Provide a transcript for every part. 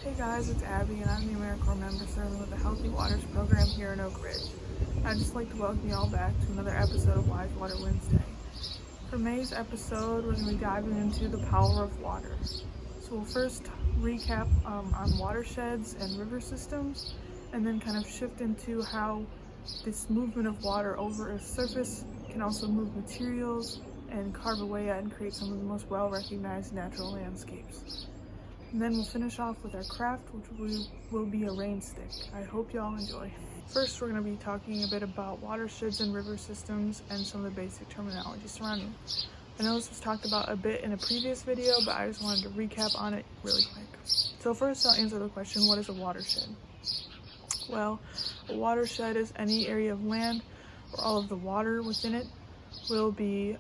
Hey guys, it's Abby and I'm the AmeriCorps member serving with the Healthy Waters program here in Oak Ridge. I'd just like to welcome you all back to another episode of Wise Water Wednesday. For May's episode, we're going to be diving into the power of water. So we'll first recap on watersheds and river systems, and then kind of shift into how this movement of water over a surface can also move materials and carve away at and create some of the most well-recognized natural landscapes. And then we'll finish off with our craft, which will be a rain stick. I hope y'all enjoy. First, we're going to be talking a bit about watersheds and river systems and some of the basic terminology surrounding. I know this was talked about a bit in a previous video, but I just wanted to recap on it really quick. So first, I'll answer the question, what is a watershed? Well, a watershed is any area of land where all of the water within it will be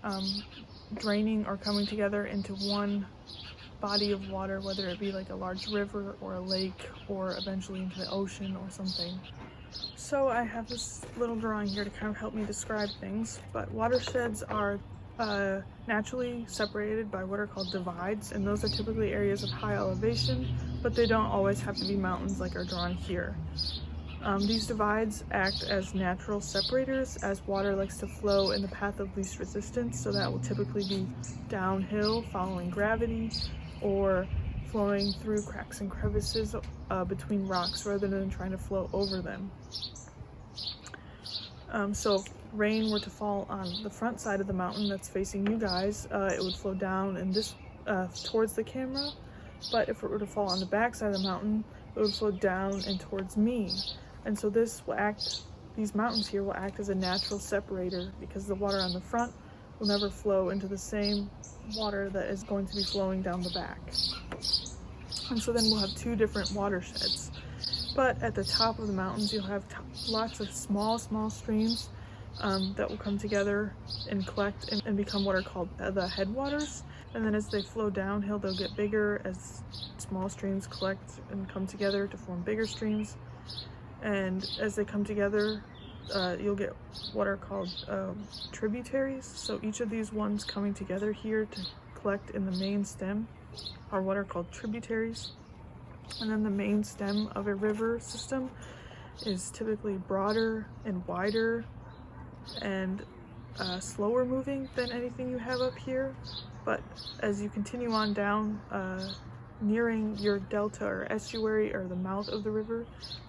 draining or coming together into one body of water, whether it be like a large river or a lake or eventually into the ocean or something. So I have this little drawing here to kind of help me describe things, but watersheds are naturally separated by what are called divides, and those are typically areas of high elevation, but they don't always have to be mountains like are drawn here. These divides act as natural separators as water likes to flow in the path of least resistance, so that will typically be downhill following gravity or flowing through cracks and crevices between rocks rather than trying to flow over them. So if rain were to fall on the front side of the mountain that's facing you guys, it would flow down and this towards the camera, but if it were to fall on the back side of the mountain, it would flow down and towards me. And so these mountains here will act as a natural separator because the water on the front will never flow into the same water that is going to be flowing down the back. And so then we'll have two different watersheds. But at the top of the mountains, you'll have lots of small streams that will come together and collect and become what are called the headwaters. And then as they flow downhill, they'll get bigger as small streams collect and come together to form bigger streams. And as they come together, you'll get what are called tributaries. So each of these ones coming together here to collect in the main stem are what are called tributaries. And then the main stem of a river system is typically broader and wider and slower moving than anything you have up here. But as you continue on down, nearing your delta or estuary or the mouth of the river,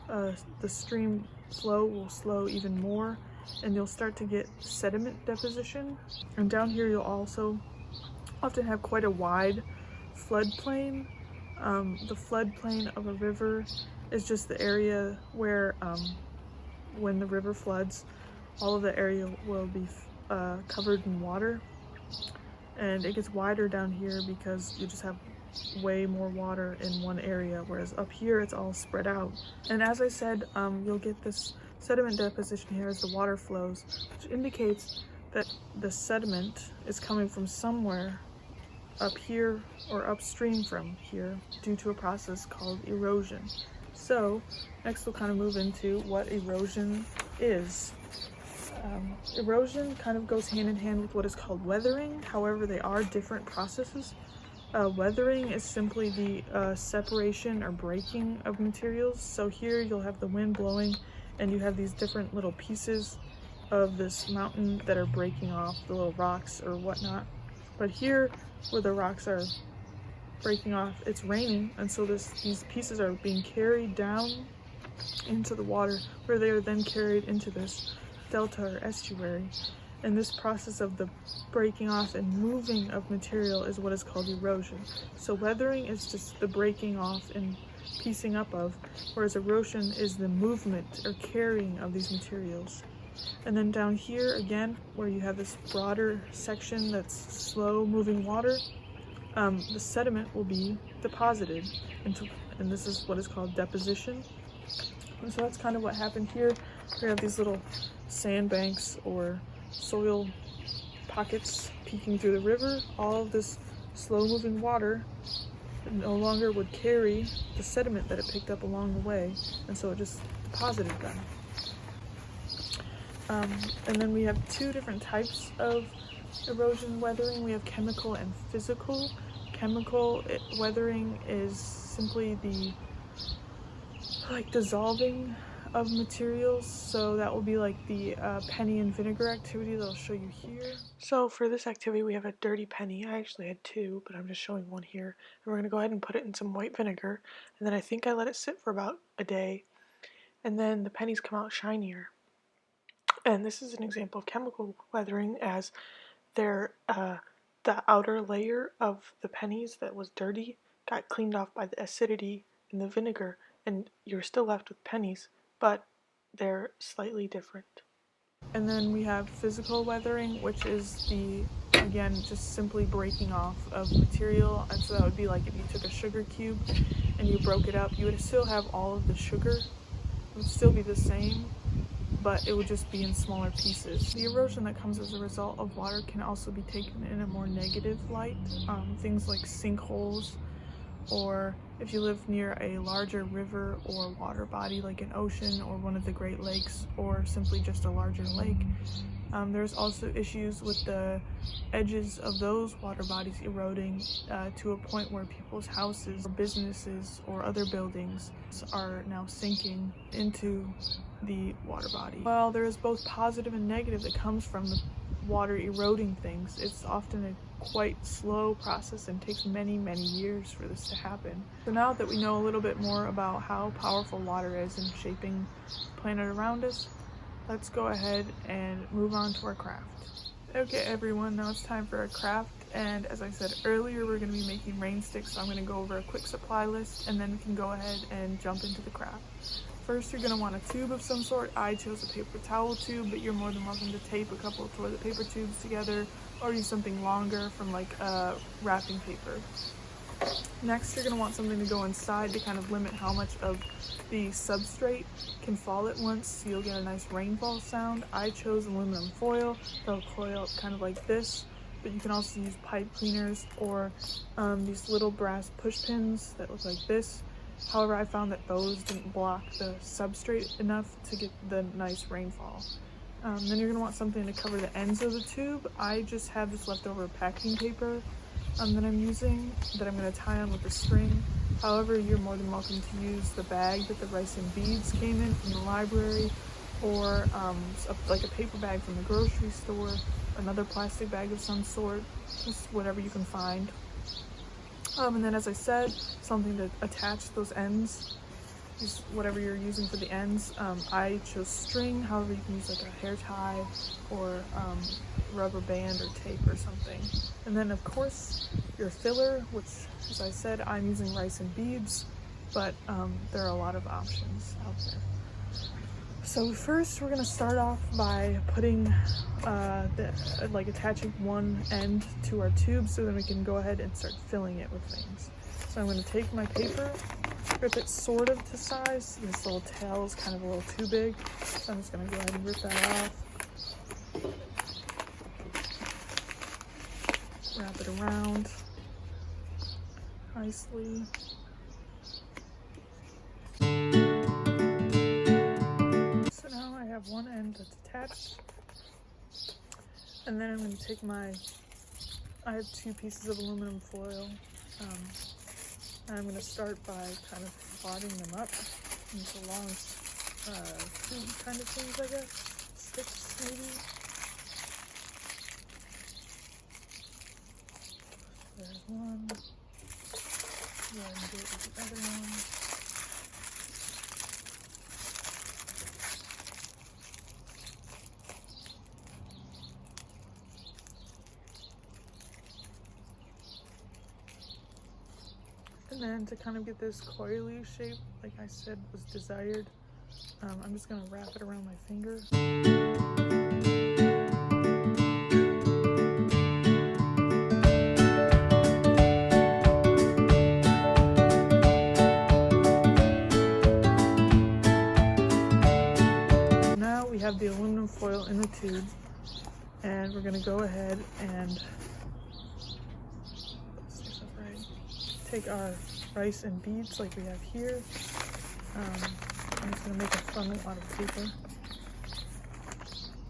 the stream flow will slow even more and you'll start to get sediment deposition. And down here you'll also often have quite a wide floodplain. The floodplain of a river is just the area where when the river floods, all of the area will be covered in water, and it gets wider down here because you just have way more water in one area, whereas up here it's all spread out. And as I said, you'll get this sediment deposition here as the water flows, which indicates that the sediment is coming from somewhere up here or upstream from here due to a process called erosion. So next we'll kind of move into what erosion is. Erosion kind of goes hand in hand with what is called weathering. However, they are different processes. Weathering is simply the separation or breaking of materials. So here you'll have the wind blowing and you have these different little pieces of this mountain that are breaking off, the little rocks or whatnot. But here where the rocks are breaking off, it's raining, and so these pieces are being carried down into the water where they are then carried into this delta or estuary. And this process of the breaking off and moving of material is what is called erosion. So weathering is just the breaking off and piecing up of, whereas erosion is the movement or carrying of these materials. And then down here again, where you have this broader section that's slow moving water, the sediment will be deposited and this is what is called deposition. And so that's kind of what happened here. We have these little sandbanks or soil pockets peeking through the river. All of this slow moving water no longer would carry the sediment that it picked up along the way, and so it just deposited them. And then we have two different types of erosion weathering. We have chemical and physical. Chemical weathering is simply the like dissolving of materials, so that will be like the penny and vinegar activity that I'll show you here. So for this activity we have a dirty penny. I actually had two, but I'm just showing one here. And we're going to go ahead and put it in some white vinegar, and then I think I let it sit for about a day, and then the pennies come out shinier. And this is an example of chemical weathering, as they're the outer layer of the pennies that was dirty got cleaned off by the acidity in the vinegar, and you're still left with pennies, but they're slightly different. And then we have physical weathering, which is again, just simply breaking off of material. And so that would be like if you took a sugar cube and you broke it up, you would still have all of the sugar. It would still be the same, but it would just be in smaller pieces. The erosion that comes as a result of water can also be taken in a more negative light. Things like sinkholes, or if you live near a larger river or water body like an ocean or one of the Great Lakes, or simply just a larger lake. There's also issues with the edges of those water bodies eroding to a point where people's houses, or businesses, or other buildings are now sinking into the water body. While there is both positive and negative that comes from the water eroding things, it's often a quite slow process and takes many, many years for this to happen. So now that we know a little bit more about how powerful water is in shaping the planet around us, let's go ahead and move on to our craft. Okay everyone, now it's time for our craft, and as I said earlier, we're going to be making rain sticks, so I'm going to go over a quick supply list and then we can go ahead and jump into the craft. First, you're going to want a tube of some sort. I chose a paper towel tube, but you're more than welcome to tape a couple of toilet paper tubes together or use something longer from like wrapping paper. Next, you're going to want something to go inside to kind of limit how much of the substrate can fall at once, so you'll get a nice rainfall sound. I chose aluminum foil. They'll coil up kind of like this, but you can also use pipe cleaners or these little brass push pins that look like this. However, I found that those didn't block the substrate enough to get the nice rainfall. Then you're going to want something to cover the ends of the tube. I just have this leftover packing paper that I'm using, that I'm going to tie on with a string. However, you're more than welcome to use the bag that the rice and beads came in from the library, or like a paper bag from the grocery store, another plastic bag of some sort, just whatever you can find. And then, as I said, something to attach those ends, use whatever you're using for the ends. I chose string, however you can use like a hair tie or rubber band or tape or something. And then of course your filler, which, as I said, I'm using rice and beads, but there are a lot of options out there. So first we're going to start off by putting attaching one end to our tube, so then we can go ahead and start filling it with things. So I'm going to take my paper, rip it sort of to size. This little tail is kind of a little too big, so I'm just going to go ahead and rip that off. Wrap it around nicely. So now I have one end that's attached, and then I'm going to take I have two pieces of aluminum foil, and I'm going to start by kind of wadding them up into long tube kind of things, I guess, sticks maybe. There's one. Go ahead and do it with the other one. And then to kind of get this coily shape, like I said, was desired, I'm just going to wrap it around my finger. Now we have the aluminum foil in the tube, and we're going to go ahead and take our rice and beads like we have here. I'm just going to make a funnel out of paper.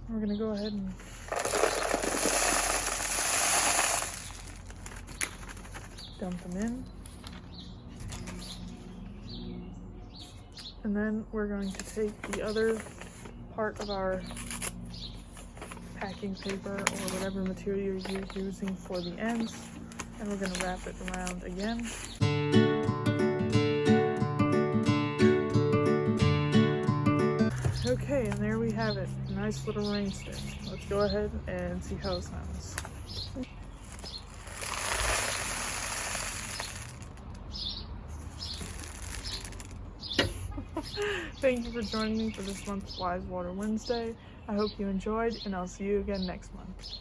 We're going to go ahead and dump them in. And then we're going to take the other part of our packing paper or whatever material you're using for the ends, and we're going to wrap it around again. Okay, and there we have it. A nice little rain stick. Let's go ahead and see how it sounds. Thank you for joining me for this month's Wise Water Wednesday. I hope you enjoyed, and I'll see you again next month.